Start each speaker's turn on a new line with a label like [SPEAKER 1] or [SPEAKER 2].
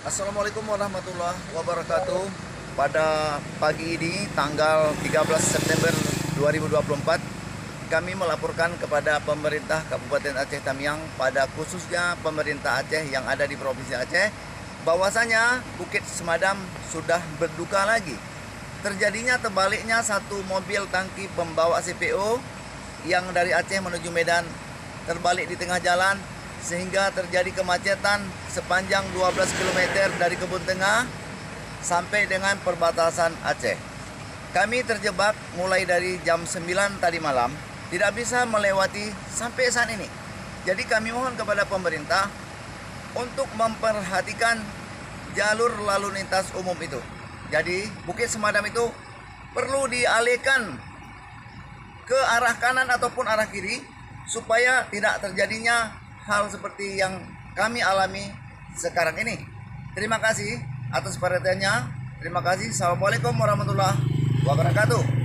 [SPEAKER 1] Assalamualaikum warahmatullahi wabarakatuh. Pada pagi ini tanggal 13 September 2024, kami melaporkan kepada pemerintah Kabupaten Aceh Tamiang, pada khususnya pemerintah Aceh yang ada di Provinsi Aceh, bahwasanya Bukit Semadam sudah berduka lagi. Terjadinya terbaliknya satu mobil tangki pembawa CPO yang dari Aceh menuju Medan terbalik di tengah jalan, sehingga terjadi kemacetan sepanjang 12 km dari Kebun Tengah sampai dengan perbatasan Aceh. Kami terjebak mulai dari jam 9 tadi malam, tidak bisa melewati sampai saat ini. Jadi kami mohon kepada pemerintah untuk memperhatikan jalur lalu lintas umum itu. Jadi Bukit Semadam itu perlu dialihkan ke arah kanan ataupun arah kiri supaya tidak terjadinya hal seperti yang kami alami sekarang ini. Terima kasih atas perhatiannya. Terima kasih. Assalamualaikum warahmatullahi wabarakatuh.